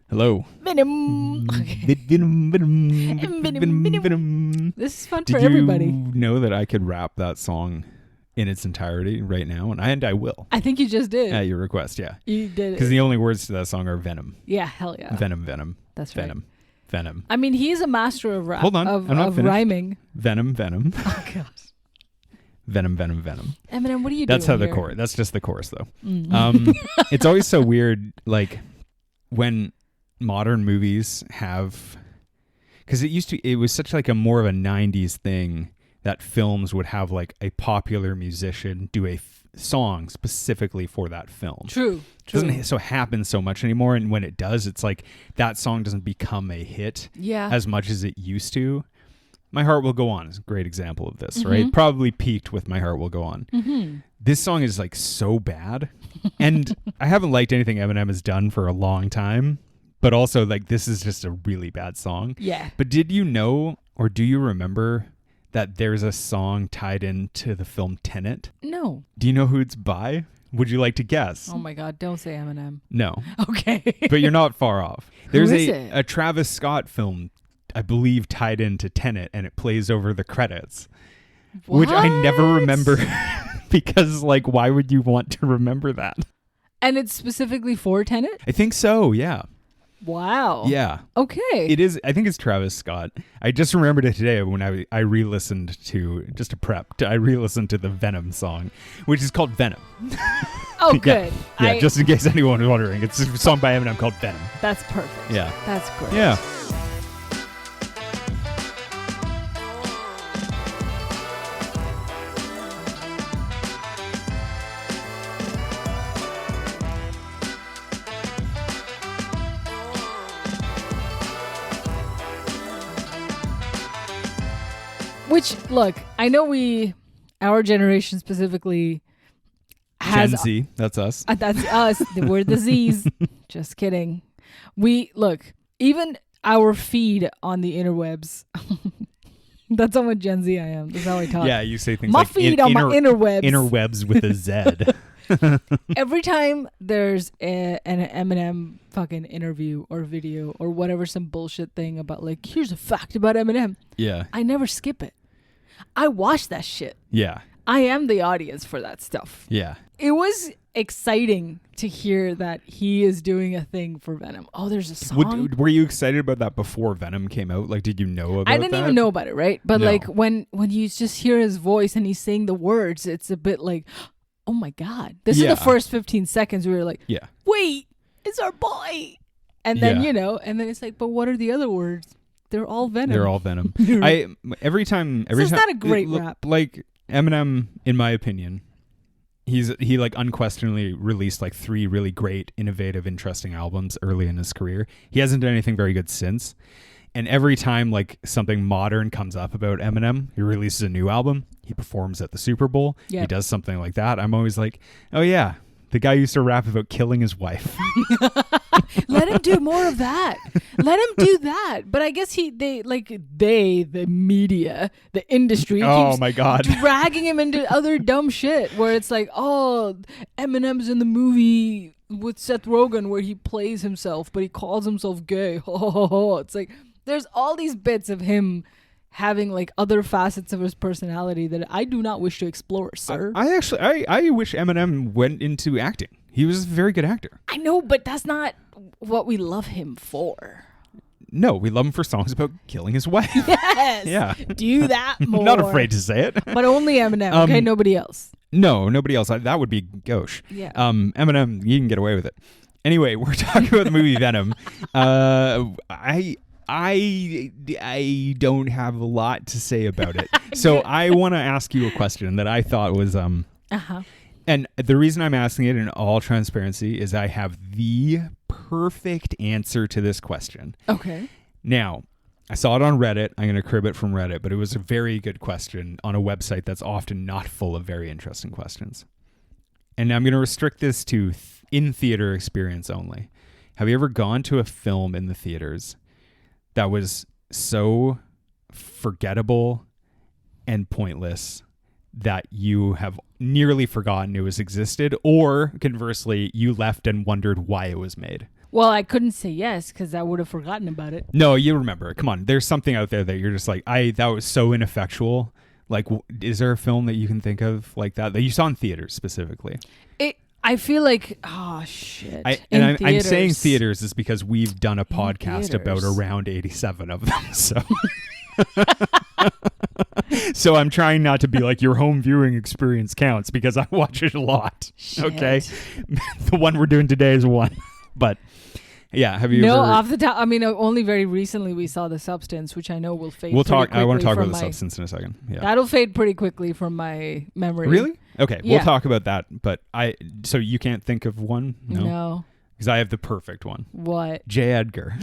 Hello. Venom. Venom. Venom. This is fun for Did everybody. you know that I could rap that song in its entirety right now? And I will. I think you just did. At your request, yeah. You did it. Because the only words to that song are Venom. Yeah, hell yeah. Venom. That's Venom. right. Venom. I mean, he's a master of rap. Hold on, Of, I'm not of finished. rhyming. Venom. Oh, God. Venom. Eminem, what are you That's doing how the here? chorus. That's just the chorus, though. It's always so weird, like when modern movies have, because it was such like a more of a 90s thing that films would have like a popular musician do a song specifically for that film. True. It doesn't so happen so much anymore, and when it does, it's like that song doesn't become a hit as much as it used to. My Heart Will Go On is a great example of this, right? Probably peaked with My Heart Will Go On. This song is like so bad, and I haven't liked anything Eminem has done for a long time, but also like this is just a really bad song. Yeah. But did you know, or do you remember that there's a song tied into the film Tenet? No. Do you know who it's by? Would you like to guess? Oh my God, don't say Eminem. No. Okay. But you're not far off. There's Who is it? a Travis Scott film, I believe, tied into Tenet, and it plays over the credits. What? Which I never remember because, like, why would you want to remember that? And it's specifically for Tenet? I think so, yeah. Wow. Yeah. Okay. It is. I think it's Travis Scott. I just remembered it today when I re-listened to, just to prep, I re-listened to the Venom song, which is called Venom. Oh, good. Yeah, just in case anyone was wondering. It's a song by Eminem called Venom. That's perfect. Yeah. That's great. Yeah. Which, look, I know our generation specifically has... Gen Z, that's us. That's us. We're the Z's. Just kidding. Look, even our feed on the interwebs. That's how much Gen Z I am. That's how I talk. Yeah, you say things my like feed on my interwebs. Interwebs with a Z. Every time there's an Eminem fucking interview or video or whatever, some bullshit thing about like, here's a fact about Eminem. Yeah. I never skip it. I watch that shit. Yeah. I am the audience for that stuff. Yeah. It was exciting to hear that he is doing a thing for Venom. Oh, there's a song. Were you excited about that before Venom came out? Like, did you know about that? I didn't even know about it, right? But No. like when you just hear his voice and he's saying the words, it's a bit like, oh my God. This is the first 15 seconds we were like, wait, it's our boy. And then, and then it's like, but what are the other words? They're all Venom. They're all Venom. Every time. It's not a great rap. Like Eminem, in my opinion, he like unquestionably released like 3 really great, innovative, interesting albums early in his career. He hasn't done anything very good since. And every time like something modern comes up about Eminem, he releases a new album. He performs at the Super Bowl. Yep. He does something like that. I'm always like, oh yeah, the guy used to rap about killing his wife. Let him do more of that. Let him do that. But I guess the media, the industry, keeps my God, dragging him into other dumb shit where it's like, oh, Eminem's in the movie with Seth Rogen where he plays himself, but he calls himself gay. It's like there's all these bits of him having like other facets of his personality that I do not wish to explore, sir. I wish Eminem went into acting. He was a very good actor. I know, but that's not what we love him for. No, we love him for songs about killing his wife. Yes. Yeah. Do that more. Not afraid to say it. But only Eminem, okay? Nobody else. No, nobody else. That would be gauche. Yeah. Eminem, you can get away with it. Anyway, we're talking about the movie Venom. I don't have a lot to say about it. So I want to ask you a question that I thought was and the reason I'm asking it in all transparency is I have the perfect answer to this question. Okay. Now, I saw it on Reddit. I'm going to crib it from Reddit, but it was a very good question on a website that's often not full of very interesting questions. And I'm going to restrict this to in-theater experience only. Have you ever gone to a film in the theaters that was so forgettable and pointless that you have nearly forgotten it was existed, or conversely, you left and wondered why it was made? Well, I couldn't say yes because I would have forgotten about it. No, you remember. Come on. There's something out there that you're just like, that was so ineffectual. Like, is there a film that you can think of like that you saw in theaters specifically? I feel like, oh shit. I'm saying theaters is because we've done a podcast theaters. about around 87 of them. So, so I'm trying not to be like your home viewing experience counts because I watch it a lot. Shit. Okay, the one we're doing today is one, but. Yeah, have you No, ever... off the top. I mean, only very recently we saw The Substance, which I know will fade. We'll talk. I want to talk from about The Substance in a second. Yeah, that'll fade pretty quickly from my memory. Really? Okay, Yeah. we'll talk about that. But so you can't think of one? No. Because I have the perfect one. What? J. Edgar.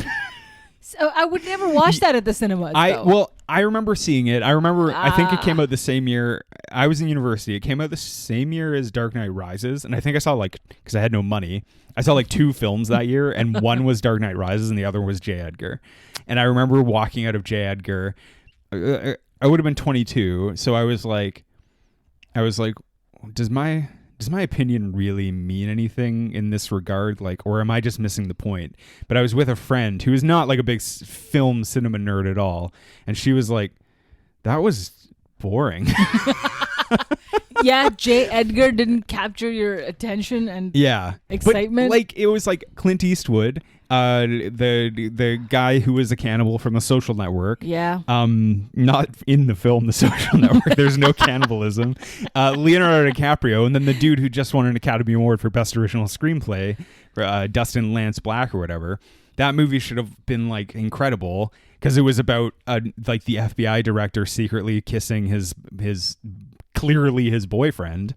So I would never watch that at the cinemas. I remember seeing it. I think it came out the same year. I was in university. It came out the same year as Dark Knight Rises, and I think I saw because I had no money, I saw 2 films that year, and one was Dark Knight Rises, and the other was J. Edgar. And I remember walking out of J. Edgar. I would have been 22, so I was like, does my opinion really mean anything in this regard? Or am I just missing the point? But I was with a friend who is not a big film cinema nerd at all. And she was like, that was boring. Yeah, J. Edgar didn't capture your attention and excitement. But, it was like Clint Eastwood, the guy who was a cannibal from The Social Network. Yeah. Not in the film The Social Network. There's no cannibalism. Leonardo DiCaprio, and then the dude who just won an Academy Award for Best Original Screenplay, Dustin Lance Black or whatever. That movie should have been incredible because it was about the FBI director secretly kissing his clearly his boyfriend.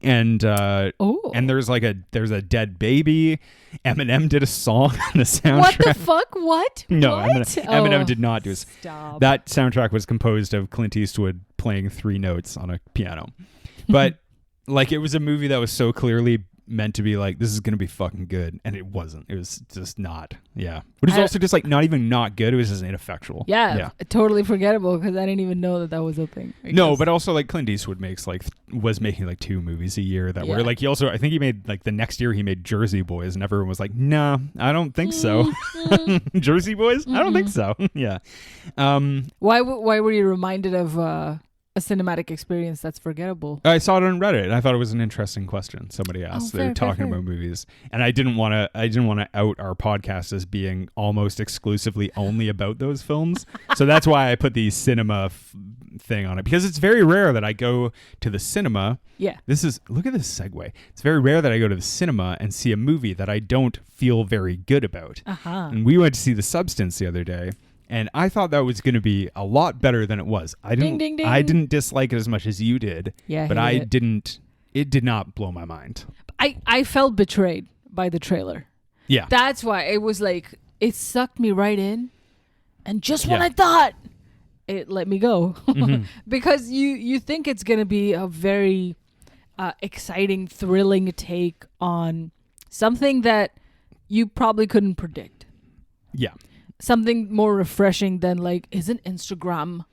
And there's a dead baby. Eminem did a song on the soundtrack. What the fuck? What? No, what? Eminem did not do it. Stop. That soundtrack was composed of Clint Eastwood playing 3 notes on a piano. But it was a movie that was so clearly meant to be this is going to be fucking good, and it wasn't. It was just not. Yeah. But it was also just not even not good. It was just ineffectual. Yeah. Totally forgettable because I didn't even know that was a thing. No, but also Clint Eastwood was making 2 movies a year that were he also, I think he made the next year he made Jersey Boys, and everyone was like, nah, I don't think so. Jersey Boys? I don't think so. Yeah. Why were you reminded of a cinematic experience that's forgettable? I saw it on Reddit. I thought it was an interesting question somebody asked. They're talking about movies, and I didn't want to out our podcast as being almost exclusively only about those films. So that's why I put the cinema thing on it, because it's very rare that I go to the cinema. Yeah. Look at this segue. It's very rare that I go to the cinema and see a movie that I don't feel very good about. And we went to see The Substance the other day. And I thought that was going to be a lot better than it was. I didn't dislike it as much as you did. Yeah, but it did not blow my mind. I felt betrayed by the trailer. Yeah. That's why it was it sucked me right in. And just when I thought, it let me go. Because you think it's going to be a very exciting, thrilling take on something that you probably couldn't predict. Yeah. Something more refreshing than isn't Instagram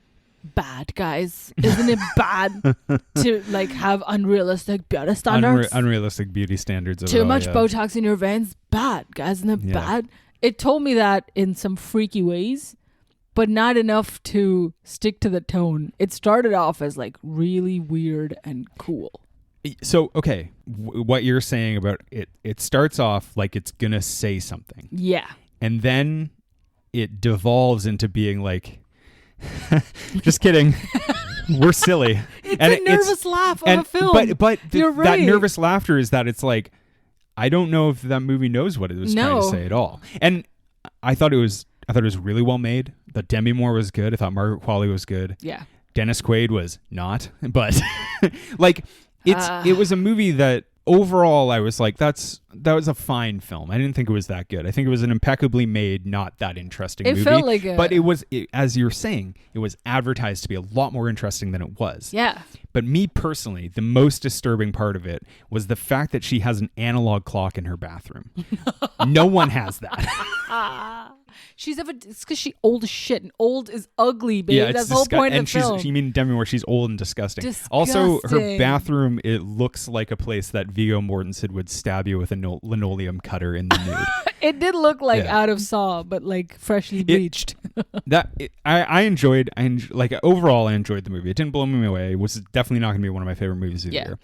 bad, guys? Isn't it bad to have unrealistic beauty standards? Unrealistic beauty standards. Too much Botox in your veins? Bad, guys. Isn't it bad? It told me that in some freaky ways, but not enough to stick to the tone. It started off as really weird and cool. So, okay, what you're saying about it starts off it's going to say something. Yeah. And then it devolves into being just kidding. We're silly. It's a nervous laugh of a film. But You're right. That nervous laughter is that it's I don't know if that movie knows what it was trying to say at all. And I thought it was really well made. The Demi Moore was good. I thought Margaret Qualley was good. Yeah. Dennis Quaid was not, but it was a movie that overall I was that was a fine film. I didn't think it was that good. I think it was an impeccably made, not that interesting movie. It felt but as you're saying, it was advertised to be a lot more interesting than it was. Yeah. But me personally, the most disturbing part of it was the fact that she has an analog clock in her bathroom. No one has that. It's because she's old as shit, and old is ugly, babe. Yeah, that's the whole point of the film. You mean Demi Moore? She's old and disgusting. Also, her bathroom, it looks like a place that Viggo Mortensen would stab you with a linoleum cutter in the nude. It did look like Yeah. out of Saw, but like freshly bleached. Overall I enjoyed the movie. It didn't blow me away. It was definitely not going to be one of my favorite movies of the Yeah. year.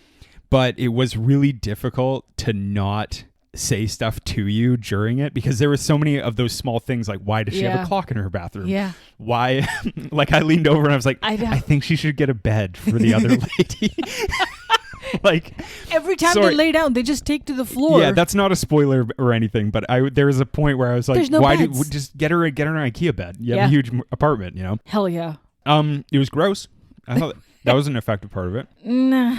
But it was really difficult to not say stuff to you during it because there were so many of those small things like why does she have Yeah. a clock in her bathroom? Yeah. Why like I leaned over and I was like I know. I think she should get a bed for the other lady. Like Every time sorry. they lay down, they just take to the floor. Yeah, that's not a spoiler or anything, but there was a point where I was like, There's no why beds. just get her an IKEA bed? You have Yeah. a huge apartment, you know? Hell yeah. It was gross. I thought that was an effective part of it. Nah.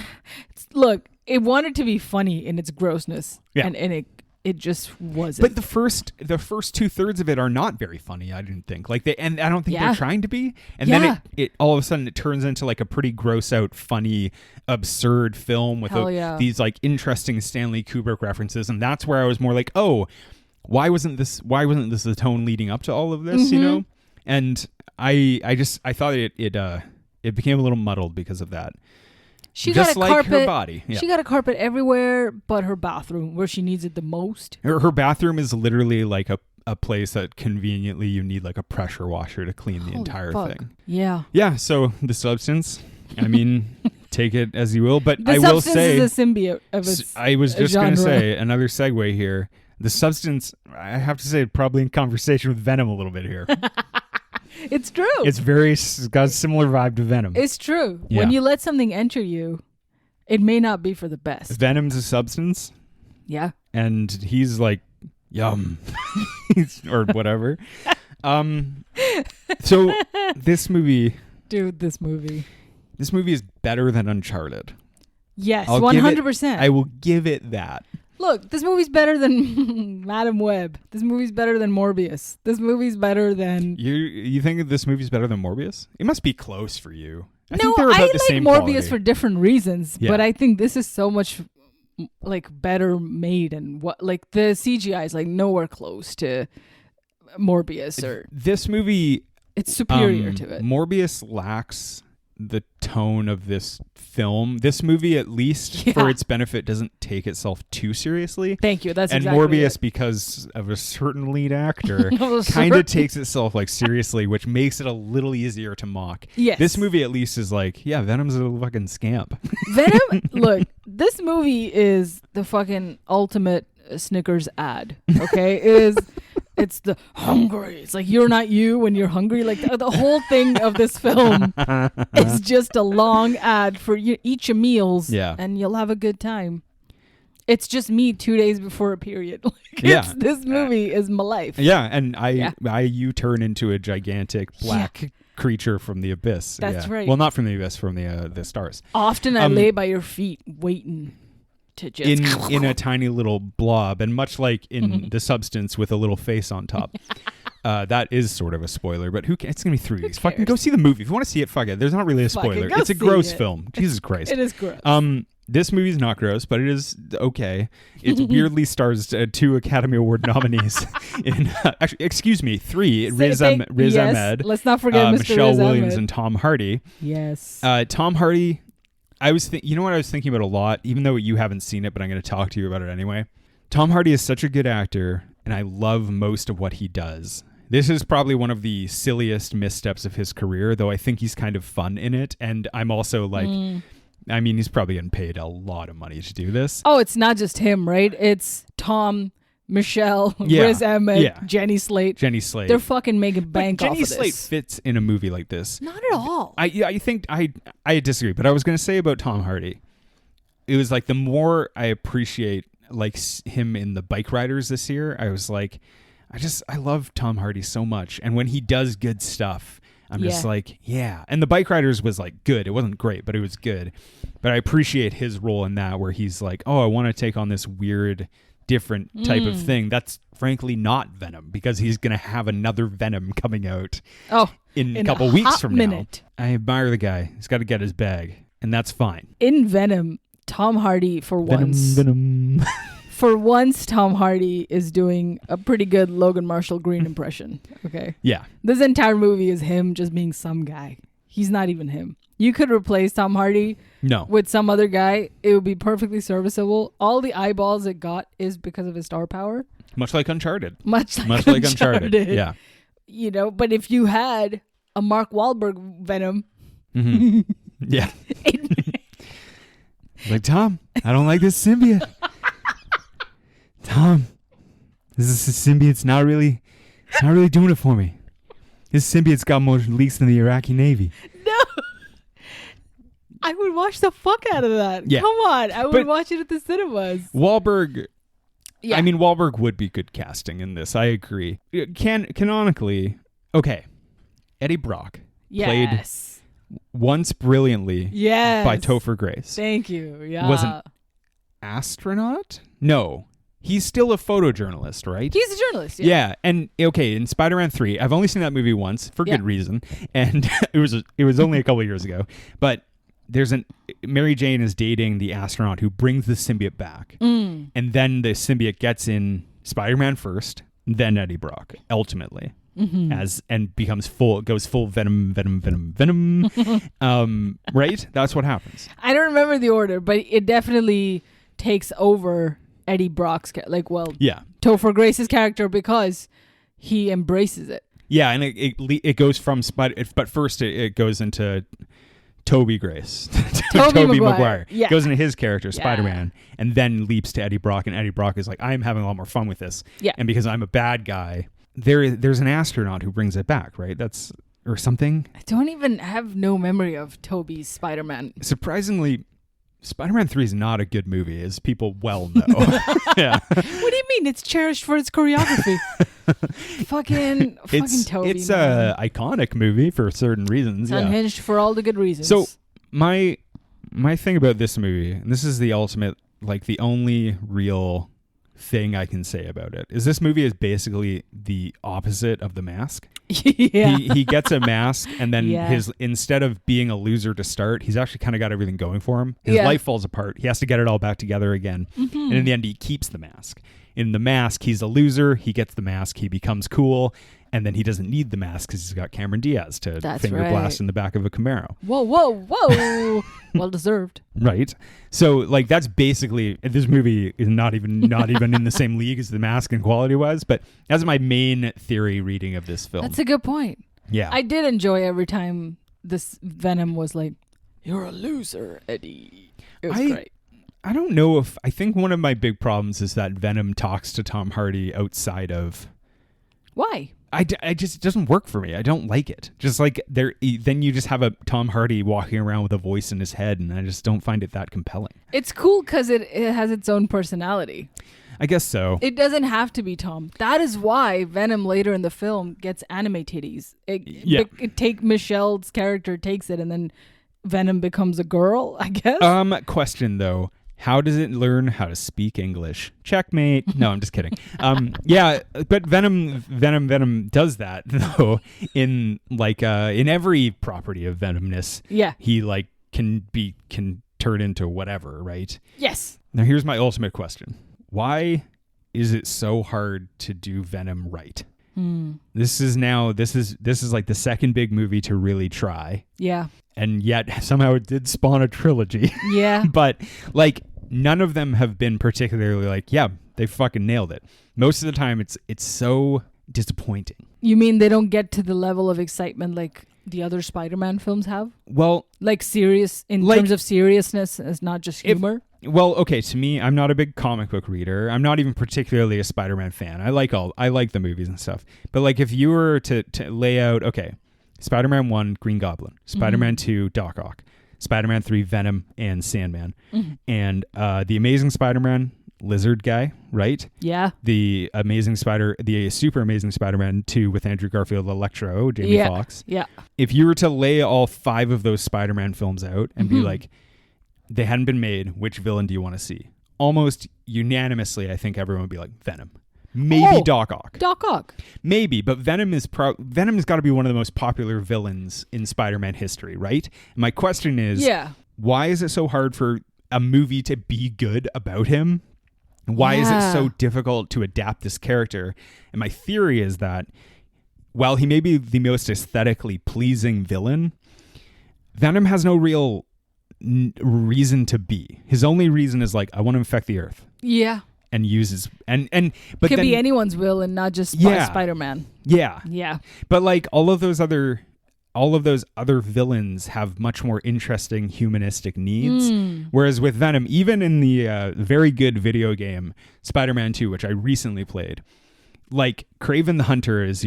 Look, it wanted to be funny in its grossness. Yeah. And it just wasn't. But the first 2/3 of it are not very funny, I didn't think. And I don't think Yeah. they're trying to be. And Yeah. then it all of a sudden it turns into like a pretty gross out, funny, absurd film with Hell yeah. these like interesting Stanley Kubrick references. And that's where I was more like, oh, why wasn't this the tone leading up to all of this, you know? And I thought it became a little muddled because of that. she just got a like carpet. her body. Yeah. She got a carpet everywhere but her bathroom, where she needs it the most. Her bathroom is literally like a place that conveniently you need like a pressure washer to clean the Holy entire fuck. thing. Yeah. Yeah, so The Substance, I mean, take it as you will, but The I will Substance say, is a symbiote of its I was just going to genre. say, another segue here, The Substance, I have to say, probably in conversation with Venom a little bit here. It's true. It's got a similar vibe to Venom. It's true. Yeah. When you let something enter you, it may not be for the best. Venom's a substance, Yeah. and he's like, yum, or whatever. So this movie Dude, this movie. is better than Uncharted. Yes, I'll give it- 100%. I will give it that. Look, this movie's better than Madam Web. This movie's better than Morbius. This movie's better than... You think that this movie's better than Morbius? It must be close for you. I No, think they're about I the like same Morbius quality. for different reasons, Yeah. but I think this is so much like better made, and what like the CGI is like nowhere close to Morbius, or This movie, it's superior to it. Morbius lacks the tone of this film. This movie, at least Yeah. for its benefit, doesn't take itself too seriously. Thank you. That's And exactly Morbius, it. because of a certain lead actor, Of a kind certain- of takes itself like seriously, which makes it a little easier to mock. Yes. This movie at least is like, yeah, Venom's a fucking scamp. Venom. Look, this movie is the fucking ultimate Snickers ad. Okay, it's the hungry. It's like you're not you when you're hungry. Like the whole thing of this film is just a long ad for you. Eat your meals, Yeah. and you'll have a good time. It's just me 2 days before a period. Like, Yeah. this movie is my life. Yeah, and Yeah. you turn into a gigantic black creature from the abyss. That's Yeah. right. Well, not from the abyss, from the stars. Often I lay by your feet, waiting to just In a tiny little blob, and much like in The Substance with a little face on top. That is sort of a spoiler, but it's gonna be 3 weeks. Fucking cares? go see the movie if you want to see it. Fuck it. There's not really a Fuck it, spoiler. go It's a see gross it. film. Jesus Christ. It is gross. This movie's not gross, but it is okay. It weirdly stars 2 Academy Award nominees in actually, excuse me, 3. Riz Yes, Ahmed, let's not forget Mr. Michelle Riz Williams, Ahmed. and Tom Hardy. Yes. Tom Hardy, you know what I was thinking about a lot, even though you haven't seen it, but I'm going to talk to you about it anyway. Tom Hardy is such a good actor, and I love most of what he does. This is probably one of the silliest missteps of his career, though I think he's kind of fun in it. And I'm also like, I mean, he's probably getting paid a lot of money to do this. Oh, it's not just him, right? It's Tom, Michelle, Yeah. Riz Ahmed, Yeah. Jenny Slate. Jenny Slate. They're fucking making bank But off Jenny of Slate this. fits in a movie like this. Not at all. I think I disagree, but I was going to say about Tom Hardy, it was like the more I appreciate like him in the Bike Riders this year, I was like, I love Tom Hardy so much, and when he does good stuff, I'm just Yeah. like, yeah. And the Bike Riders was like good. It wasn't great, but it was good. But I appreciate his role in that, where he's like, oh, I want to take on this weird, different type of thing. That's frankly not Venom, because he's going to have another Venom coming out in a couple weeks hot from minute. now. I admire the guy. He's got to get his bag, and that's fine. In Venom, Tom Hardy Venom. for once, Tom Hardy is doing a pretty good Logan Marshall Green impression. Okay. Yeah. This entire movie is him just being some guy. He's not even him. You could replace Tom Hardy No. with some other guy. It would be perfectly serviceable. All the eyeballs it got is because of his star power. Much like Uncharted. Much like Uncharted. Yeah. You know, but if you had a Mark Wahlberg Venom. Mm-hmm. Yeah. Like, Tom, I don't like this symbiote. Tom, this is a symbiote. It's not really doing it for me. This symbiote's got more leaks than the Iraqi Navy. No. I would watch the fuck out of that. Yeah. Come on. I would But watch it at the cinemas. Wahlberg, Yeah. I mean, Wahlberg would be good casting in this. I agree. Canonically, okay, Eddie Brock played Yes. once brilliantly Yes. by Topher Grace. Thank you. Yeah. Was an astronaut? No. He's still a photojournalist, right? He's a journalist. Yeah. Yeah, and okay, in Spider-Man 3, I've only seen that movie once for good reason, and it was only a couple of years ago. But Mary Jane is dating the astronaut who brings the symbiote back, and then the symbiote gets in Spider-Man first, then Eddie Brock ultimately, and goes full Venom. Right? That's what happens. I don't remember the order, but it definitely takes over Eddie Brock's Yeah. Topher Grace's character because he embraces it. Yeah, and it goes from but first it goes into Toby Grace. Tobey Maguire. Yeah. Goes into his character, Spider-Man, and then leaps to Eddie Brock, and Eddie Brock is like, I'm having a lot more fun with this. Yeah. And because I'm a bad guy, there's an astronaut who brings it back, right? Or something. I don't even have no memory of Tobey's Spider-Man. Surprisingly, Spider-Man 3 is not a good movie, as people well know. Yeah. What do you mean? It's cherished for its choreography. fucking Tobey. It's a iconic movie for certain reasons. Yeah. Unhinged for all the good reasons. So my thing about this movie, and this is the ultimate, like the only real thing I can say about it, is this movie is basically the opposite of The Mask. Yeah. He gets a mask, and then Yeah. instead of being a loser to start, he's actually kind of got everything going for him. His life falls apart. He has to get it all back together again. And in the end, he keeps the mask. In The Mask, he's a loser. He gets the mask. He becomes cool. And then he doesn't need the mask because he's got Cameron Diaz to finger blast in the back of a Camaro. Whoa. Well deserved. Right. So like that's basically, this movie is not even in the same league as The Mask in quality wise, but that's my main theory reading of this film. That's a good point. Yeah. I did enjoy every time this Venom was like, "You're a loser, Eddie." It was great. I don't know I think one of my big problems is that Venom talks to Tom Hardy outside of. Why? I just, it doesn't work for me. I don't like it. Just like then you just have a Tom Hardy walking around with a voice in his head, and I just don't find it that compelling. It's cool because it has its own personality. I guess so. It doesn't have to be Tom. That is why Venom later in the film gets anime titties. Michelle's character takes it, and then Venom becomes a girl, I guess. Question though. How does it learn how to speak English? Checkmate. No, I'm just kidding. Yeah, but Venom does that though. In every property of Venomness. Yeah. He can turn into whatever, right? Yes. Now here's my ultimate question. Why is it so hard to do Venom right? This is like the second big movie to really try. Yeah. And yet somehow it did spawn a trilogy. Yeah. But like none of them have been particularly like, yeah, they fucking nailed it. Most of the time it's so disappointing. You mean they don't get to the level of excitement like the other Spider-Man films have? Well, like serious in terms of seriousness, it's not just humor. Okay, to me, I'm not a big comic book reader. I'm not even particularly a Spider-Man fan. I like the movies and stuff. But like if you were to lay out, okay, Spider-Man 1, Green Goblin. Spider-Man 2, Doc Ock. Spider-Man 3, Venom and Sandman. And the Amazing Spider-Man, Lizard Guy, right? Yeah. The Super Amazing Spider-Man 2 with Andrew Garfield, Electro, Jamie Foxx. Yeah. If you were to lay all 5 of those Spider-Man films out and be like, they hadn't been made, which villain do you want to see? Almost unanimously, I think everyone would be like, Venom. Maybe Doc Ock. Doc Ock. Maybe, but Venom's got to be one of the most popular villains in Spider-Man history, right? And my question is, why is it so hard for a movie to be good about him? Why is it so difficult to adapt this character? And my theory is that while he may be the most aesthetically pleasing villain, Venom has no real reason to be. His only reason is like, I want to infect the earth. Yeah. And uses but could then, be anyone's villain, not just Spider-Man. Yeah. Yeah. But like all of those other villains have much more interesting humanistic needs. Whereas with Venom, even in the very good video game Spider-Man 2, which I recently played, like Kraven the Hunter is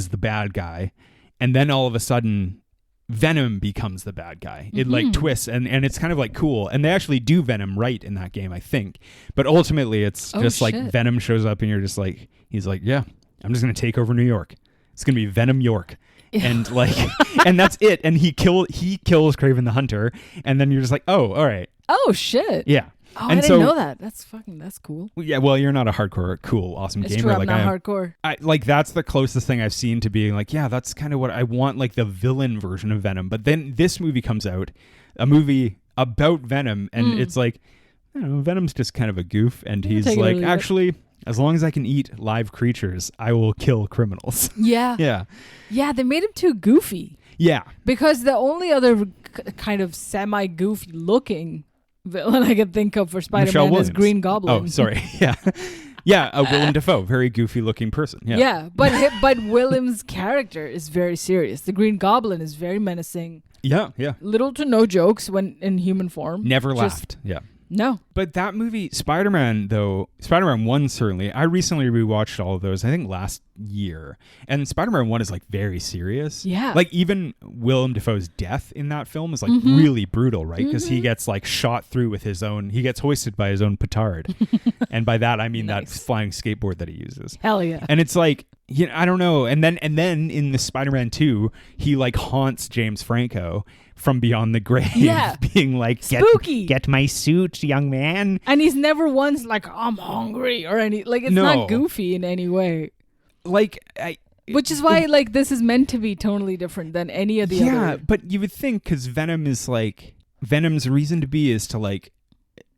the bad guy, and then all of a sudden Venom becomes the bad guy. It like twists and it's kind of like cool. And they actually do Venom right in that game, I think. But ultimately it's just like Venom shows up and you're just like, he's like, yeah, I'm just going to take over New York. It's going to be Venom York. And like, and that's it. And he kills Kraven the Hunter. And then you're just like, oh, all right. Oh shit. Yeah. Oh, and I didn't know that. That's cool. Yeah, well, you're not a hardcore, cool, awesome gamer. True, I'm like not hardcore. Like that's the closest thing I've seen to being like, yeah, that's kind of what I want, like the villain version of Venom. But then this movie comes out, a movie about Venom, and it's like, I don't know, Venom's just kind of a goof, and he's like, actually, as long as I can eat live creatures, I will kill criminals. Yeah. Yeah. Yeah, they made him too goofy. Yeah. Because the only other kind of semi-goofy looking villain I could think of for Spider-Man is Green Goblin. Oh, sorry. Yeah. Yeah, Willem Dafoe, very goofy looking person. Yeah. Yeah, but Willem's character is very serious. The Green Goblin is very menacing. Yeah, yeah. Little to no jokes when in human form. Never laughed. Yeah. No. But that movie, Spider-Man 1 certainly, I recently rewatched all of those, I think last year. And Spider-Man 1 is like very serious. Yeah. Like even Willem Dafoe's death in that film is like really brutal, right? Because he gets like shot through with he gets hoisted by his own petard. And by that, I mean that flying skateboard that he uses. Hell yeah. And it's like, you know, I don't know. And then in the Spider-Man 2, he like haunts James Franco from beyond the grave, being like, spooky. Get my suit, young man. And he's never once like, I'm hungry or any, like, it's not goofy in any way. Like, which is why, like, this is meant to be totally different than any of the other. Yeah, but you would think, because Venom is like, Venom's reason to be is to like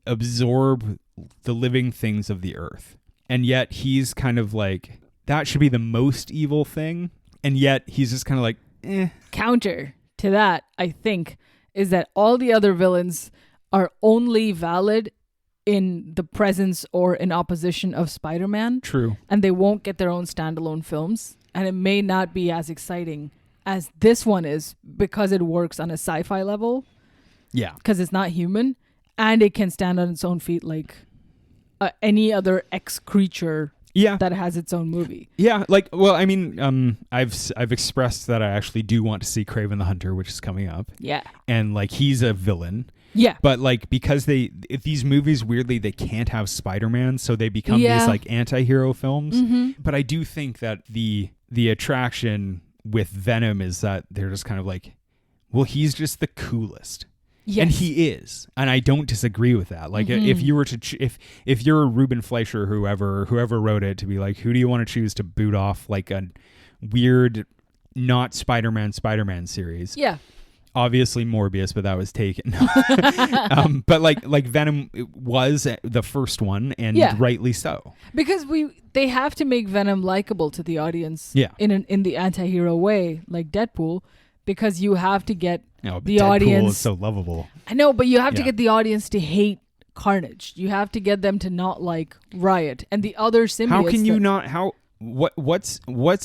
absorb the living things of the earth. And yet he's kind of like, that should be the most evil thing. And yet he's just kind of like, eh. Counter to that, I think, is that all the other villains are only valid in the presence or in opposition of Spider-Man. True. And they won't get their own standalone films. And it may not be as exciting as this one is because it works on a sci-fi level. Yeah. Because it's not human. And it can stand on its own feet like any other X-creature that has its own movie. Yeah, like, well, I mean, I've expressed that I actually do want to see Kraven the Hunter, which is coming up. Yeah. And like he's a villain. Yeah. But like because these movies weirdly they can't have Spider-Man, so they become these like anti-hero films. Mm-hmm. But I do think that the attraction with Venom is that they're just kind of like, well, he's just the coolest. Yes. And he is, and I don't disagree with that. Like, if you were to, if you're Ruben Fleischer, whoever wrote it, to be like, who do you want to choose to boot off like a weird, not Spider-Man series? Yeah, obviously Morbius, but that was taken. But like Venom was the first one, and rightly so, because they have to make Venom likable to the audience. Yeah. in the anti-hero way, like Deadpool. Because you have to get the Deadpool audience is so lovable. I know, but you have to get the audience to hate Carnage. You have to get them to not like Riot and the other symbiotes. How can you not? What's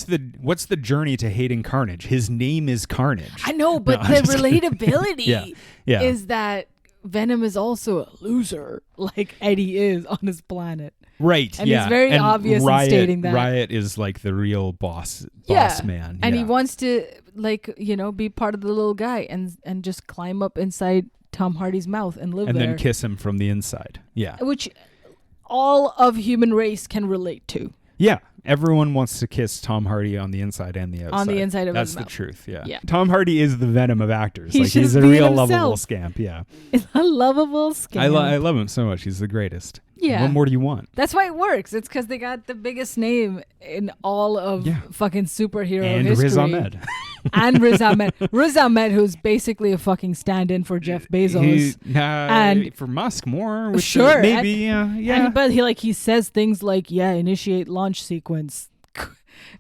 the journey to hating Carnage? His name is Carnage. I know, but the relatability is that Venom is also a loser, like Eddie is on his planet. Right, and he's very obvious in stating that. Riot is like the real boss man. And he wants to, like, you know, be part of the little guy and just climb up inside Tom Hardy's mouth and live there. And then kiss him from the inside. Yeah. Which all of human race can relate to. Yeah. Everyone wants to kiss Tom Hardy on the inside and the outside. On the inside of his mouth. That's the truth, yeah. Tom Hardy is the Venom of actors. He's a real lovable scamp, yeah. It's a lovable scamp. I love him so much. He's the greatest. Yeah. What more do you want? That's why it works. It's because they got the biggest name in all of fucking superhero history. Riz Ahmed. And Riz Ahmed. Riz Ahmed, who's basically a fucking stand-in for Jeff Bezos. And for Musk more. Sure. Maybe, yeah. But he says things like, initiate launch sequence.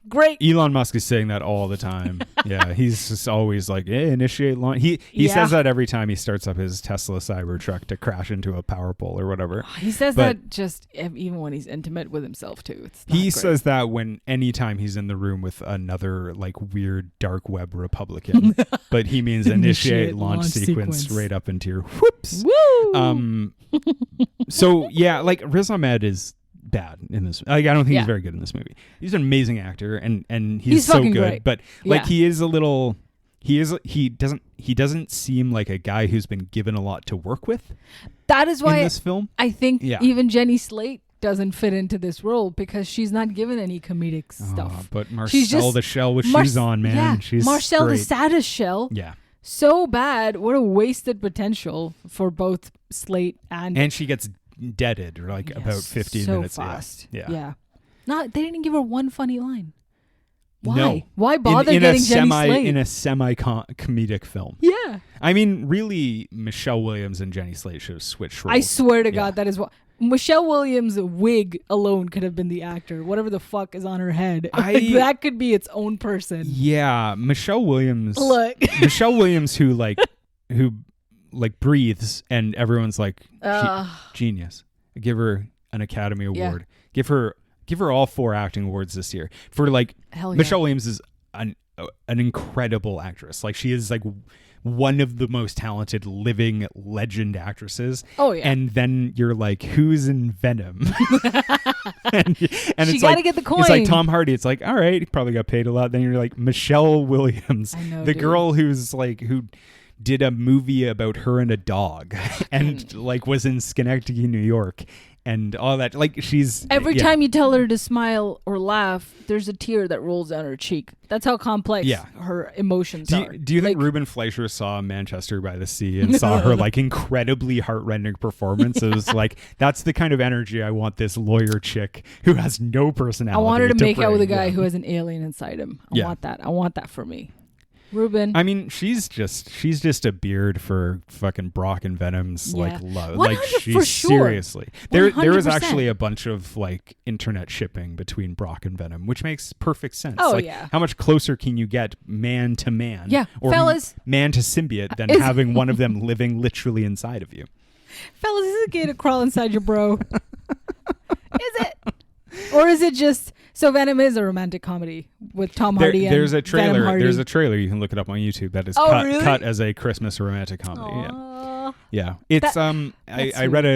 Great. Elon Musk is saying that all the time. Yeah, he's just always like, hey, initiate launch. He says that every time he starts up his Tesla Cybertruck to crash into a power pole or whatever. He says that just even when he's intimate with himself too. He says that anytime he's in the room with another like weird dark web Republican, but he means initiate launch sequence right up into your whoops. Woo! So yeah, like Riz Ahmed is bad in this. Like I don't think he's very good in this movie. He's an amazing actor and he's so good, great. But like he is a little he doesn't seem like a guy who's been given a lot to work with. That is why in this film. I think even Jenny Slate doesn't fit into this role because she's not given any comedic stuff. But Marcel the Shell, which she's on, man. Yeah, she's Marcel great. the Saddest Shell. Yeah. So bad. What a wasted potential for both Slate and she gets deaded like about 15 minutes fast. Yeah. They didn't give her one funny line. Why? No. Why bother getting Jenny Slate? In a semi-comedic film. Yeah. I mean, really, Michelle Williams and Jenny Slate should have switched roles. I swear to God, that is what... Michelle Williams' wig alone could have been the actor. Whatever the fuck is on her head. That could be its own person. Yeah. Michelle Williams... Look. Michelle Williams who breathes and everyone's like, genius. Give her an Academy Award. Give her all 4 acting awards this year for like Michelle Williams is an incredible actress. Like she is like one of the most talented living legend actresses. Oh yeah. And then you're like, who's in Venom? and she gotta get the coin. It's like Tom Hardy. It's like, all right, he probably got paid a lot. Then you're like Michelle Williams, girl who's like who did a movie about her and a dog and like was in Schenectady, New York. And all that, like she's every time you tell her to smile or laugh, there's a tear that rolls down her cheek. That's how complex her emotions are. Do you think Ruben Fleischer saw Manchester by the Sea and saw her like incredibly heartrending performance? It was like, that's the kind of energy I want this lawyer chick who has no personality. I want her to make out with a guy who has an alien inside him. I want that. I want that for me. Ruben. I mean, she's just a beard for fucking Brock and Venom's like love. Like she's seriously. There was actually a bunch of like internet shipping between Brock and Venom, which makes perfect sense. Oh like, yeah. How much closer can you get man to man? Yeah, or fellas. Man to symbiote than having one of them living literally inside of you. Fellas, is it gay to crawl inside your bro? Is it? Or is it just... So Venom is a romantic comedy with Tom Hardy and there's a trailer. Venom Hardy. There's a trailer. You can look it up on YouTube. That is cut as a Christmas romantic comedy. Aww. Yeah. It's I read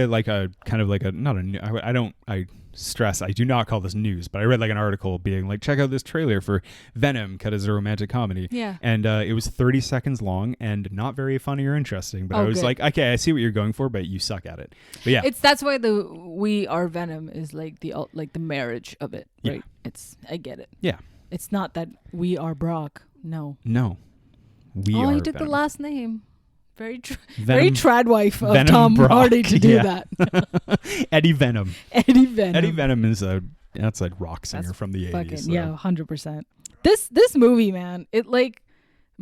I stress I do not call this news, but I read like an article being like, check out this trailer for Venom cut as a romantic comedy. Yeah. And it was 30 seconds long and not very funny or interesting. But I was like, okay, I see what you're going for, but you suck at it. But yeah. That's why the We Are Venom is like the marriage of it. Right. Yeah. I get it. Yeah. It's not that we are Brock. No. We are he took Venom. the last name. Very trad wife of Venom Tom Brock. Hardy to do that. Eddie Venom. Eddie Venom. Eddie Venom is that's a rock singer from the 80s. So. Yeah, 100%. This movie, man, it like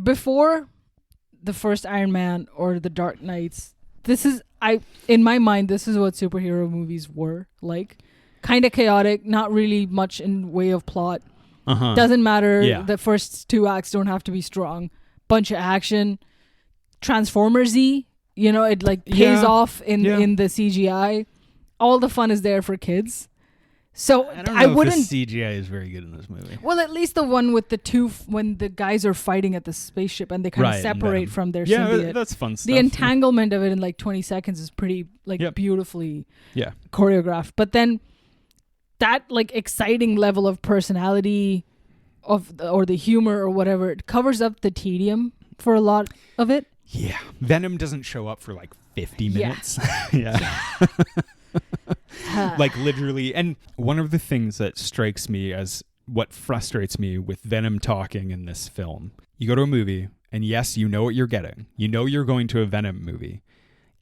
before the first Iron Man or the Dark Knights, in my mind, this is what superhero movies were like. Kind of chaotic, not really much in way of plot. Doesn't matter. Yeah. The first 2 acts don't have to be strong. Bunch of action. Transformers-y, it like pays off in the CGI. All the fun is there for kids. So I wouldn't. If the CGI is very good in this movie. Well, at least the one with when the guys are fighting at the spaceship and they kind of separate from their symbiote. Yeah, that's fun stuff. The entanglement of it in like 20 seconds is pretty beautifully choreographed. But then that like exciting level of personality or the humor or whatever, it covers up the tedium for a lot of it. Yeah. Venom doesn't show up for like 50 minutes. Yeah. Like literally. And one of the things that strikes me as what frustrates me with Venom talking in this film, you go to a movie and yes, you know what you're getting. You know you're going to a Venom movie.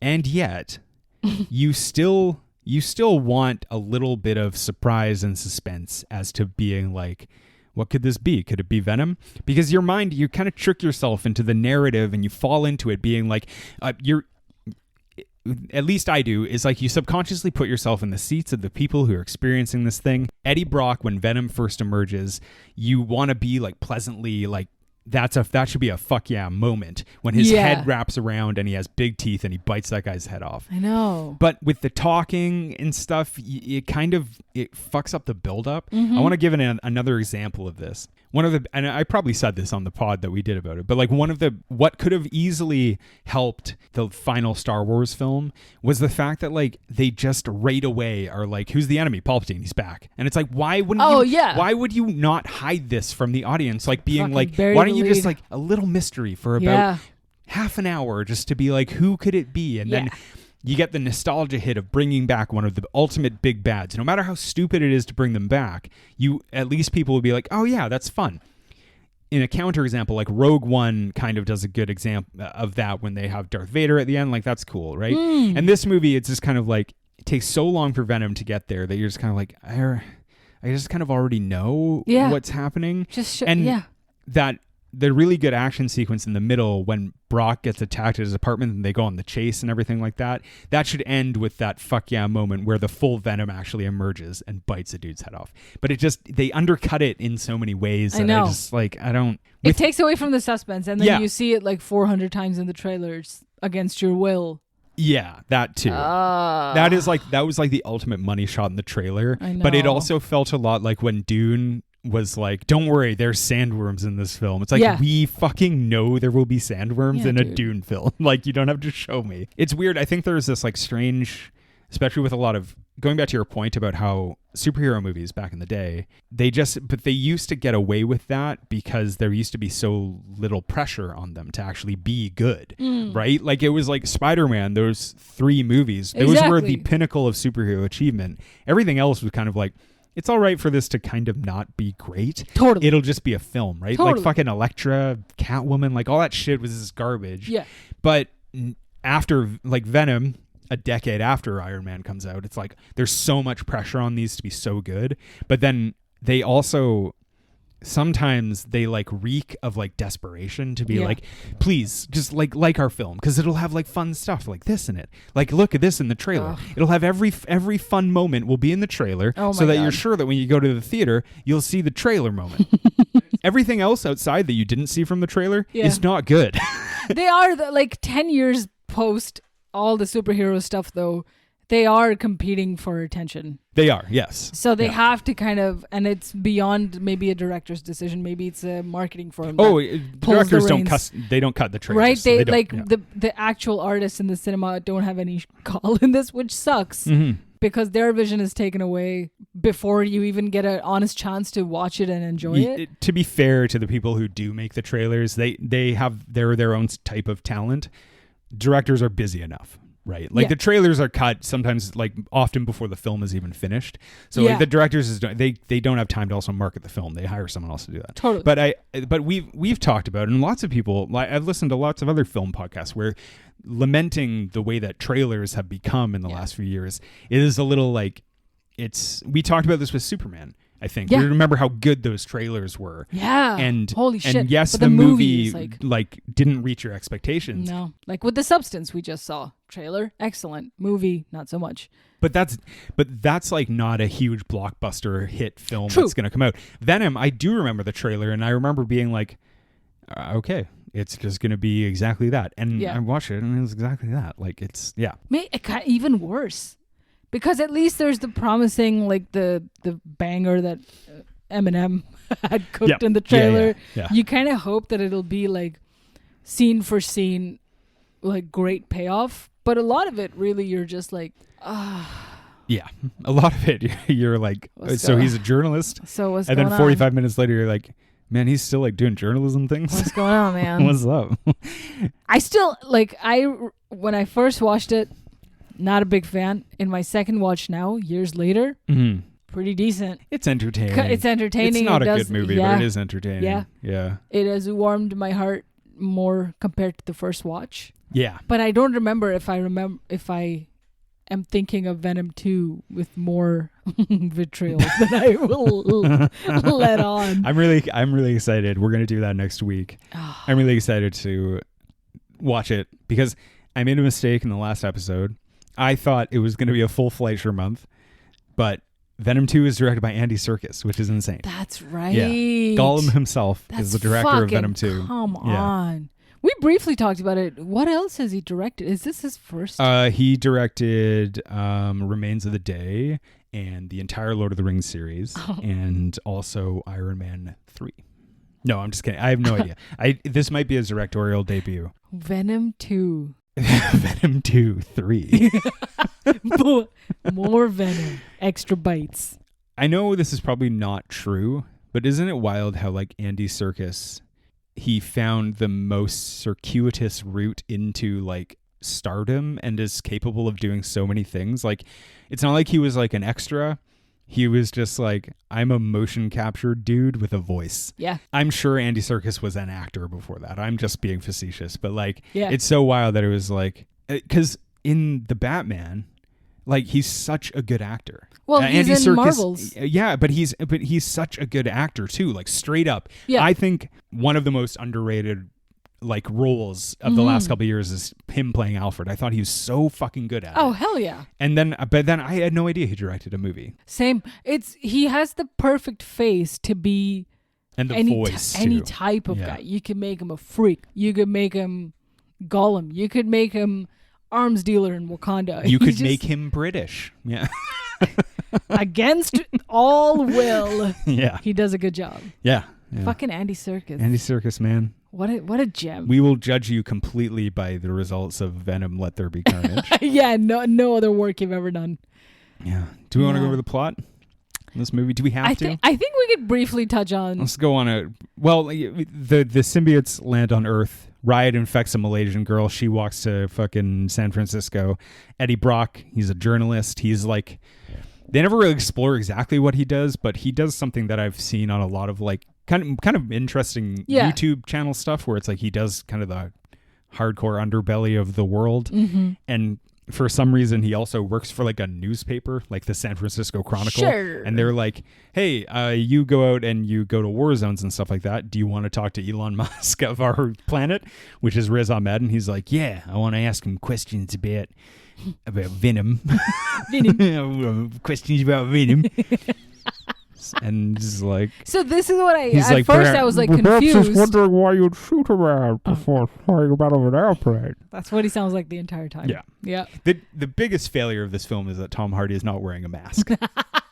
And yet you still want a little bit of surprise and suspense as to being like, what could this be? Could it be Venom? Because your mind, you kind of trick yourself into the narrative and you fall into it being like, at least I do, is like you subconsciously put yourself in the seats of the people who are experiencing this thing. Eddie Brock, when Venom first emerges, you want to be like pleasantly like, that should be a fuck yeah moment when his head wraps around and he has big teeth and he bites that guy's head off. I know. But with the talking and stuff, it fucks up the buildup. I want to give another example of this. And I probably said this on the pod that we did about it, but like what could have easily helped the final Star Wars film was the fact that like they just right away are like, who's the enemy? Palpatine, he's back. And it's like, why would you not hide this from the audience? Like being Fucking like, bury why the don't you lead. just like a little mystery for about half an hour just to be like, who could it be? And then you get the nostalgia hit of bringing back one of the ultimate big bads. No matter how stupid it is to bring them back, at least people will be like, oh yeah, that's fun. In a counterexample, like Rogue One kind of does a good example of that when they have Darth Vader at the end. Like, that's cool, right? And this movie, it's just kind of like, it takes so long for Venom to get there that you're just kind of like, I just kind of already know what's happening. That the really good action sequence in the middle when Brock gets attacked at his apartment and they go on the chase and everything like that, that should end with that fuck yeah moment where the full Venom actually emerges and bites a dude's head off. But they undercut it in so many ways that I just like, I don't... It takes away from the suspense, and then you see it like 400 times in the trailers against your will. Yeah, that too. That was like the ultimate money shot in the trailer. I know. But it also felt a lot like when Dune was like, don't worry, there's sandworms in this film. It's like, we fucking know there will be sandworms in a Dune film. Like, you don't have to show me. It's weird. I think there's this like strange, especially with a lot of, going back to your point about how superhero movies back in the day, they used to get away with that because there used to be so little pressure on them to actually be good, right? Like, it was like Spider-Man, those 3 movies, those were the pinnacle of superhero achievement. Everything else was kind of like, it's all right for this to kind of not be great. Totally. It'll just be a film, right? Totally. Like fucking Elektra, Catwoman, like all that shit was just garbage. Yeah. But after, like Venom, a decade after Iron Man comes out, it's like there's so much pressure on these to be so good. But then they also... sometimes they like reek of like desperation to be like, please just like our film, because it'll have like fun stuff like this in it. Like, look at this in the trailer. It'll have every fun moment will be in the trailer, so that you're sure that when you go to the theater, you'll see the trailer moment. Everything else outside that you didn't see from the trailer is not good. They are like 10 years post all the superhero stuff, though. They are competing for attention. They are, yes. So they have to kind of, and it's beyond maybe a director's decision. Maybe it's a marketing firm. Directors don't cut. They don't cut the trailers. Right? So they like the actual artists in the cinema don't have any call in this, which sucks because their vision is taken away before you even get an honest chance to watch it and enjoy it. To be fair to the people who do make the trailers, they're their own type of talent. Directors are busy enough. Right. Like the trailers are cut sometimes, like often before the film is even finished. So like the directors they don't have time to also market the film. They hire someone else to do that. Totally. But we've talked about it, and lots of people, like I've listened to lots of other film podcasts where lamenting the way that trailers have become in the last few years. It is a little like we talked about this with Superman. I think we remember how good those trailers were. Yeah. And holy shit. And yes, the movie like didn't reach your expectations. No. Like with The Substance we just saw. Trailer, excellent. Movie, not so much. But that's like not a huge blockbuster hit film that's going to come out. Venom, I do remember the trailer, and I remember being like, okay, it's just going to be exactly that. And I watched it, and it was exactly that. Like it's even worse. Because at least there's the promising, like the banger that Eminem had cooked in the trailer. Yeah. You kind of hope that it'll be like scene for scene, like great payoff. But a lot of it, really, you're just like, Yeah, a lot of it, you're like, so he's a journalist. So what's going on? And then 45 minutes later, you're like, man, he's still like doing journalism things. What's going on, man? What's up? I still when I first watched it, not a big fan. In my second watch now, years later, pretty decent. It's entertaining. It's entertaining. It's not a good movie, but it is entertaining. Yeah. It has warmed my heart more compared to the first watch. Yeah. But I don't remember if I am thinking of Venom 2 with more vitriol than I will let on. I'm really excited. We're going to do that next week. I'm really excited to watch it because I made a mistake in the last episode. I thought it was going to be a full Fleischer month, but Venom 2 is directed by Andy Serkis, which is insane. That's right. Yeah. Gollum himself That's is the director of Venom 2. Come on. We briefly talked about it. What else has he directed? Is this his first? He directed Remains of the Day and the entire Lord of the Rings series, and also Iron Man 3. No, I'm just kidding. I have no idea. This might be his directorial debut. Venom 2. Venom 2, 3. More Venom. Extra bites. I know this is probably not true, but isn't it wild how like Andy Serkis, he found the most circuitous route into like stardom and is capable of doing so many things. Like, it's not like he was like an extra. He was just like, I'm a motion capture dude with a voice. Yeah. I'm sure Andy Serkis was an actor before that. I'm just being facetious, but like, yeah. It's so wild that it was like, because in the Batman, like, he's such a good actor. Well, he's Andy in Serkis, Marvels. Yeah, but he's such a good actor too. Like, straight up. Yeah. I think one of the most underrated like roles of the last couple of years is him playing Alfred. I thought he was so fucking good at it. Oh, hell yeah. And then, but then I had no idea he directed a movie. Same. He has the perfect face to be and the voice any too. type of guy. You could make him a freak. You could make him Gollum. You could make him arms dealer in Wakanda. You could make him British. Yeah. Against all will. Yeah. He does a good job. Yeah. Fucking Andy Serkis. Andy Serkis, man. What a gem. We will judge you completely by the results of Venom Let There Be Carnage. Yeah, no other work you've ever done. Yeah. Do we want to go over the plot in this movie? Do we have to? I think we could briefly touch on... Let's go on a... Well, the symbiotes land on Earth. Riot infects a Malaysian girl. She walks to fucking San Francisco. Eddie Brock, he's a journalist. He's like... They never really explore exactly what he does, but he does something that I've seen on a lot of like kind of interesting YouTube channel stuff where it's like he does kind of the hardcore underbelly of the world. Mm-hmm. And for some reason, he also works for like a newspaper, like the San Francisco Chronicle. Sure. And they're like, hey, you go out and you go to war zones and stuff like that. Do you want to talk to Elon Musk of our planet, which is Riz Ahmed? And he's like, yeah, I want to ask him questions about Venom. Questions about Venom. And just like, so this is what I was like perhaps confused. he's wondering why you'd shoot a man before flying about over an airplane. That's what he sounds like the entire time. Yeah. The biggest failure of this film is that Tom Hardy is not wearing a mask.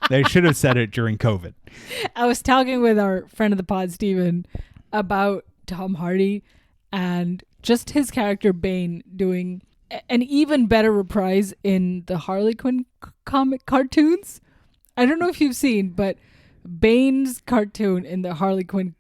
They should have said it during COVID. I was talking with our friend of the pod, Steven, about Tom Hardy and just his character Bane doing an even better reprise in the Harley Quinn comic cartoons. I don't know if you've seen, but Bane's cartoon in the Harley Quinn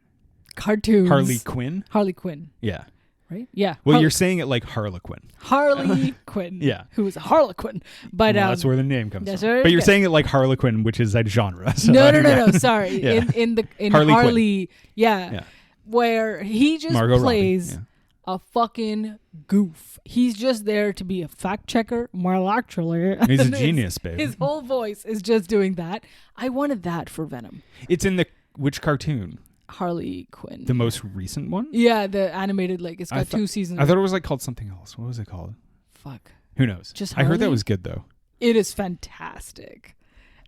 cartoons. Harley Quinn? Harley Quinn. Yeah. Right? Yeah. Well, you're saying it like Harlequin. Harley Quinn. Yeah. Who is a Harlequin. But that's where the name comes from. But you're saying it like Harlequin, which is a genre. So no. Sorry. Yeah. In Harley yeah. Where he just Margot plays Robbie, a fucking goof. He's just there to be a fact checker. Well, actually, he's a genius, babe. His whole voice is just doing that. I wanted that for Venom. It's in which cartoon? Harley Quinn. The most recent one? Yeah, the animated, like, it's got 2 seasons. I thought it was like called something else. What was it called? Fuck. Who knows? Just I heard that Harley? was good though. It is fantastic.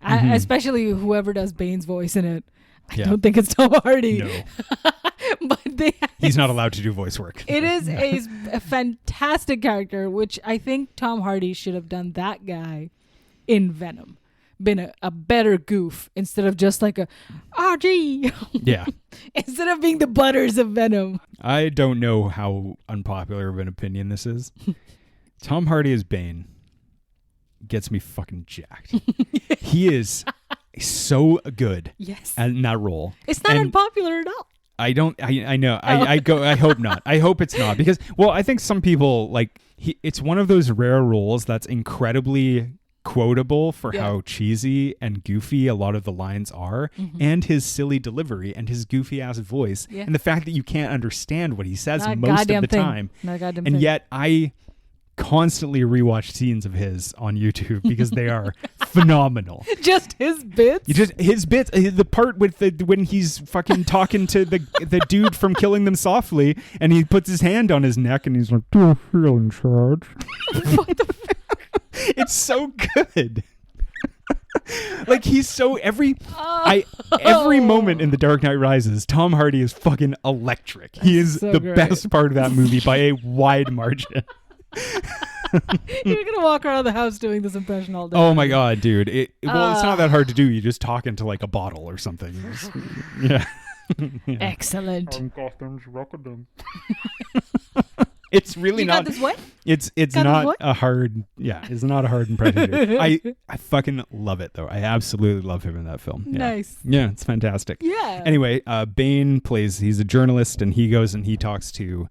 Especially whoever does Bane's voice in it. I don't think it's Tom Hardy. No. But he's not allowed to do voice work. It is a fantastic character, which I think Tom Hardy should have done that guy in Venom. Been a better goof instead of just like a RG. Yeah. Instead of being the Butters of Venom. I don't know how unpopular of an opinion this is. Tom Hardy as Bane gets me fucking jacked. He is so good in that role. It's not unpopular at all. I know. I hope not. I hope it's not because, well, I think some people like it's one of those rare roles that's incredibly quotable for how cheesy and goofy a lot of the lines are, and his silly delivery and his goofy ass voice, and the fact that you can't understand what he says most of the time. And yet I constantly rewatch scenes of his on YouTube because they are phenomenal. Just his bits? His bits. The part with when he's fucking talking to the dude from Killing Them Softly and he puts his hand on his neck and he's like, do you feel in charge? What the fuck? It's so good. Like he's so every moment in The Dark Knight Rises, Tom Hardy is fucking electric. He is so the great. best part of that movie by a wide margin. You're gonna walk around the house doing this impression all day. Oh my god, dude! Well, it's not that hard to do. You just talk into like a bottle or something. Yeah. Yeah. Excellent. It's really You not. got this what? It's Got not this what? a hard. Yeah, it's not a hard impression. Dude. I fucking love it though. I absolutely love him in that film. Yeah. Nice. Yeah, it's fantastic. Yeah. Anyway, Bane plays. He's a journalist, and he goes and he talks to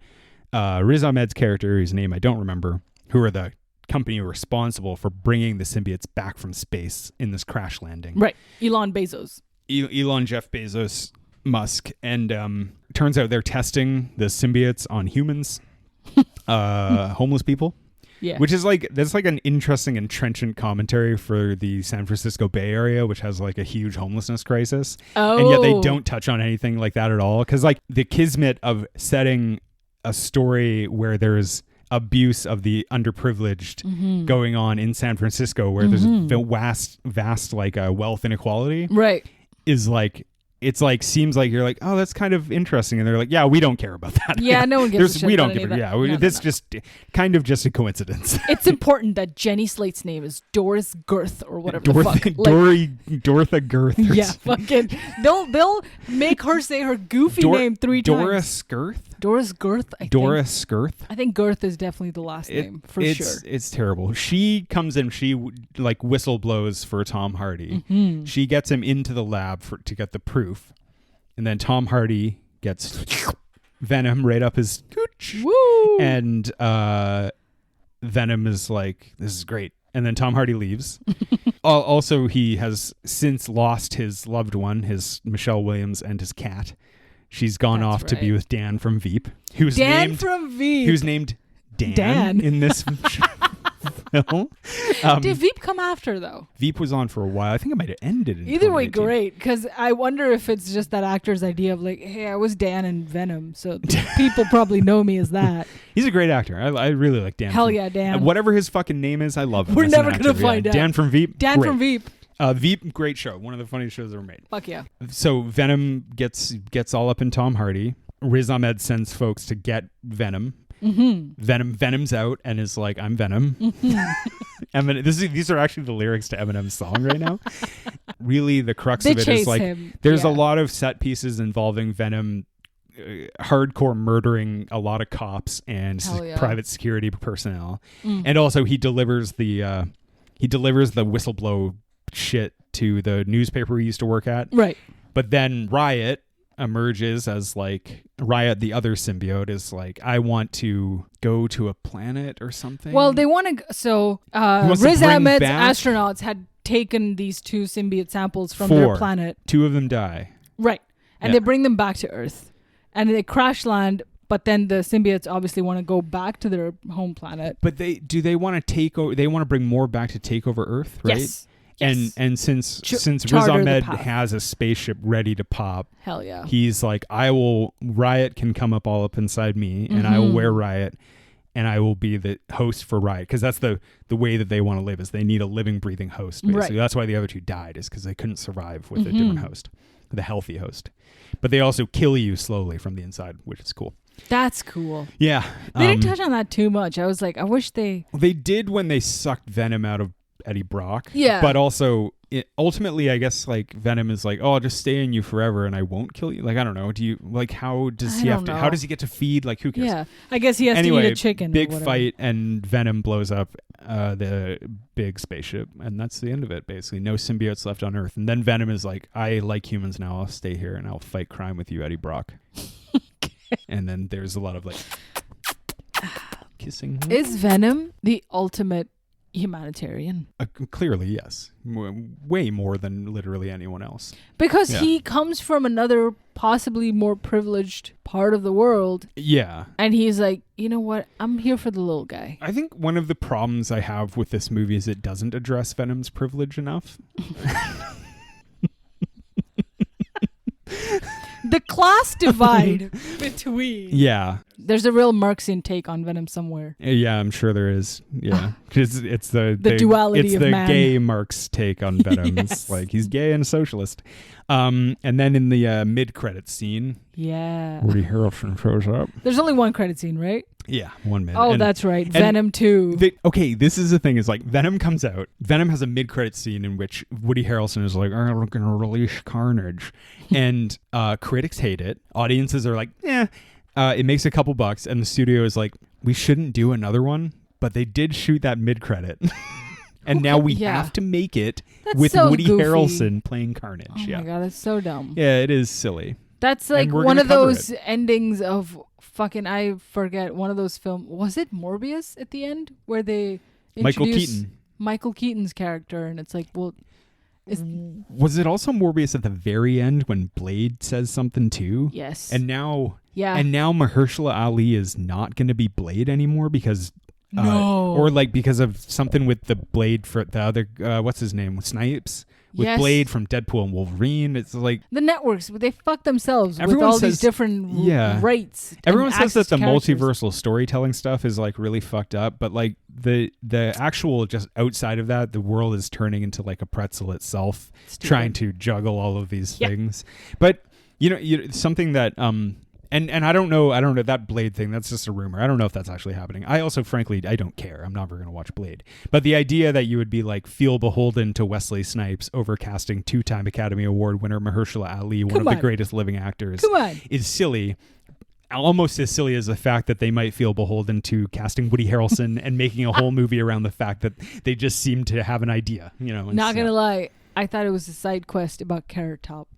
Riz Ahmed's character, whose name I don't remember, who are the company responsible for bringing the symbiotes back from space in this crash landing. Right. Elon Bezos. Elon, Jeff Bezos, Musk, and turns out they're testing the symbiotes on humans, homeless people. Yeah. Which is that's like an interesting and trenchant commentary for the San Francisco Bay Area, which has like a huge homelessness crisis. Oh. And yet they don't touch on anything like that at all. Because like the kismet of setting a story where there's abuse of the underprivileged going on in San Francisco, where there's a vast like wealth inequality, Right. is like, it's like, seems like you're like, oh, that's kind of interesting. And they're like, yeah, we don't care about that. Yeah, no one gives a shit we don't about give any it. of that. Yeah, No, this no. just kind of just a coincidence. It's important that Jenny Slate's name is Doris Girth or whatever the fuck. Like, Dorotha Girth. Or yeah, something. fucking. They'll make her say her goofy name 3 times. Doris Girth? Doris Girth. Doris Girth? I think Girth is definitely the last name for sure. It's terrible. She comes in. She like whistle blows for Tom Hardy. Mm-hmm. She gets him into the lab to get the proof, and then Tom Hardy gets Venom right up his gooch. Woo! And Venom is like, this is great. And then Tom Hardy leaves. Also, he has since lost his loved one, his Michelle Williams, and his cat. She's gone That's off to be right. with Dan from Veep. He was Dan named, from Veep. He was named Dan. In this film. Did Veep come after though? Veep was on for a while. I think it might have ended in Either way, 2018. great. Because I wonder if it's just that actor's idea of like, hey, I was Dan in Venom, so people probably know me as that. He's a great actor. I really like Dan. Hell from, yeah, Dan. Whatever his fucking name is, I love him. We're as an never gonna actor. find out. Dan from Veep. Dan great. from Veep. Veep, great show. One of the funniest shows ever made. Fuck yeah. So Venom gets all up in Tom Hardy. Riz Ahmed sends folks to get Venom. Mm-hmm. Venom's out and is like, I'm Venom. Eminem, these are actually the lyrics to Eminem's song right now. Really, the crux They of it chase is like, him. there's Yeah. a lot of set pieces involving Venom hardcore murdering a lot of cops and Hell yeah. private security personnel. And also he delivers the whistleblow shit to the newspaper he used to work at. Right. But then Riot emerges as like Riot, the other symbiote, is like, I want to go to a planet or something. Well, they want to. So wants to Riz bring Ahmed's back- astronauts had taken these 2 symbiote samples from 4. their planet. 2 of them die. Right. And Yeah. they bring them back to Earth. And they crash land, but then the symbiotes obviously want to go back to their home planet. But they want to take over. They want to bring more back to take over Earth, right? Yes. Yes. And since Riz charter the Ahmed path. has a spaceship ready to pop, Hell yeah. he's like, Riot can come up all up inside me, and I will wear Riot, and I will be the host for Riot, because that's the way that they want to live, is they need a living, breathing host. Basically, Right. that's why the other 2 died, is because they couldn't survive with a different host, the healthy host. But they also kill you slowly from the inside, which is cool. That's cool. Yeah, They didn't touch on that too much. I was like, I wish they. They did when they sucked Venom out of Eddie Brock. Yeah. But also, ultimately, I guess like Venom is like, oh, I'll just stay in you forever and I won't kill you. Like, I don't know. Do you like, how does he have to? How does he get to feed? Like, who cares? Yeah. I guess he has Anyway, to eat a chicken. or big whatever. fight, and Venom blows up the big spaceship, and that's the end of it. Basically, no symbiotes left on Earth. And then Venom is like, I like humans now. I'll stay here and I'll fight crime with you, Eddie Brock. And then there's a lot of like kissing. Is Venom the ultimate humanitarian? Clearly, yes. Way more than literally anyone else. Because Yeah. he comes from another possibly more privileged part of the world, Yeah. and he's like, you know what? I'm here for the little guy. I think one of the problems I have with this movie is it doesn't address Venom's privilege enough. The class divide between Yeah. There's a real Marxian take on Venom somewhere. Yeah, I'm sure there is. Yeah, because it's the duality it's of the man. gay Marx take on Venom. Yes. It's like he's gay and socialist. And then in the mid-credits scene, Yeah. Woody Harrelson shows up. There's only one credit scene, right? yeah, 1 minute. Oh, And that's right. Venom 2. okay, this is the thing. Is like Venom comes out. Venom has a mid-credit scene in which Woody Harrelson is like, "I'm going to release Carnage," and critics hate it. Audiences are like, "Eh." It makes a couple bucks, and the studio is like, "We shouldn't do another one," but they did shoot that mid-credit, and now we Yeah. have to make it That's with so Woody goofy. Harrelson playing Carnage. Oh yeah, my god, it's so dumb. yeah, it is silly. That's like we're one gonna of cover those endings of fucking, I forget, one of those films. Was it Morbius at the end where they Michael introduce Keaton. Michael Keaton's character, and it's like, well, Was it also Morbius at the very end when Blade says something too? yes, And now yeah, Mahershala Ali is not going to be Blade anymore because no, or like because of something with the Blade for the other what's his name, Snipes with Yes. Blade from Deadpool and Wolverine. It's like the networks, they fuck themselves with Everyone all these says- different yeah. rights. and everyone says that access the to characters. multiversal storytelling stuff is like really fucked up, but like the actual just outside of that, the world is turning into like a pretzel itself, Stupid. trying to juggle all of these Yeah. things. But something that and I don't know that Blade thing, that's just a rumor. I don't know if that's actually happening. I also frankly I don't care. I'm never going to watch Blade. But the idea that you would be like feel beholden to Wesley Snipes over casting 2-time Academy Award winner Mahershala Ali, one Come of the on. greatest living actors, Come on, is silly. Almost as silly as the fact that they might feel beholden to casting Woody Harrelson and making a whole movie around the fact that they just seem to have an idea, and not so- gonna lie, I thought it was a side quest about Carrot Top.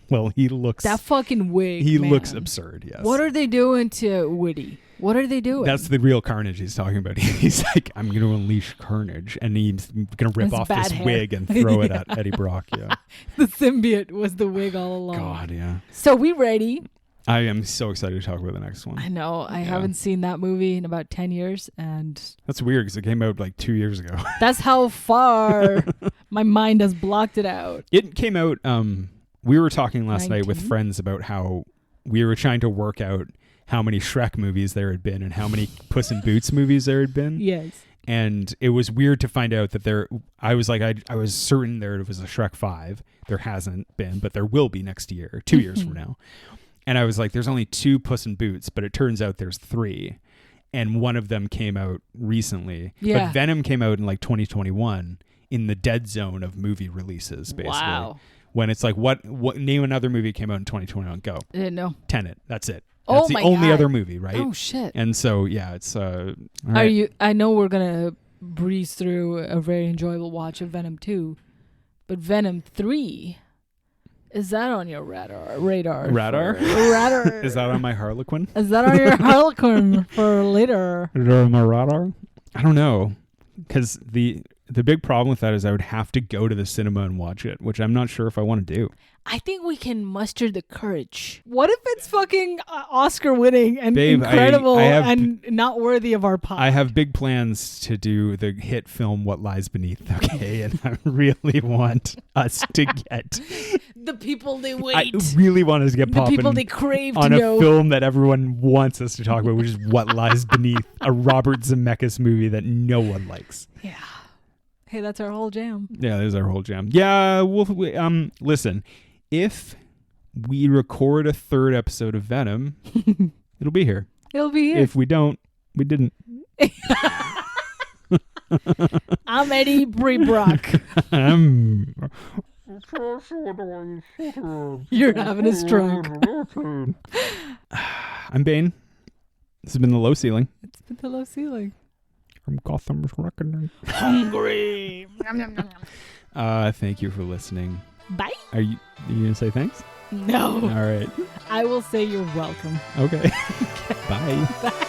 Well, he looks That fucking wig. he man. looks absurd. Yes. What are they doing to Woody? What are they doing? That's the real Carnage he's talking about. He's like, I'm going to unleash Carnage, and he's going to rip That's off bad this hair. wig and throw it Yeah. at Eddie Brock. Yeah. The symbiote was the wig all along. God, yeah. So we ready? I am so excited to talk about the next one. I know. I Yeah. haven't seen that movie in about 10 years, and That's weird because it came out like 2 years ago. that's how far my mind has blocked it out. It came out. We were talking last night with 19? friends about how we were trying to work out how many Shrek movies there had been and how many Puss in Boots movies there had been. Yes. And it was weird to find out that I was like, I was certain there was a Shrek 5. There hasn't been, but there will be next year, 2 years from now. And I was like, there's only 2 Puss in Boots, but it turns out there's 3. And one of them came out recently. Yeah. But Venom came out in like 2021 in the dead zone of movie releases, basically. Wow. When it's like, what name another movie came out in 2021? Go. I didn't know. Tenet. That's it. Oh That's the my only God. other movie, right? Oh shit. And so, yeah, it's all Are right. you? I know we're gonna breeze through a very enjoyable watch of Venom 2, but Venom 3, is that on your radar? Radar? Radar. Is that on my Harlequin? Is that on your Harlequin for later? Is there on my radar? I don't know, because the big problem with that is I would have to go to the cinema and watch it, which I'm not sure if I want to do. I think we can muster the courage. What if it's fucking Oscar winning and Babe, incredible I have- and not worthy of our pod? I have big plans to do the hit film What Lies Beneath, okay? And I really want us to get... the people they I wait. really want us to get The people popping they crave to on a know. film that everyone wants us to talk about, which is What Lies Beneath, a Robert Zemeckis movie that no one likes. Yeah. Hey, that's our whole jam. Yeah, there's our whole jam. Yeah, listen, if we record a 3rd episode of Venom, it'll be here. It'll be here. If we don't, we didn't. I'm Eddie Breebrock. You're having a stroke. I'm Bane. This has been The Low Ceiling. It's been the low ceiling. From Gotham's Reckoning. Hungry. Thank you for listening. Bye. Are you going to say thanks? No. All right. I will say you're welcome. Okay. Bye. Bye.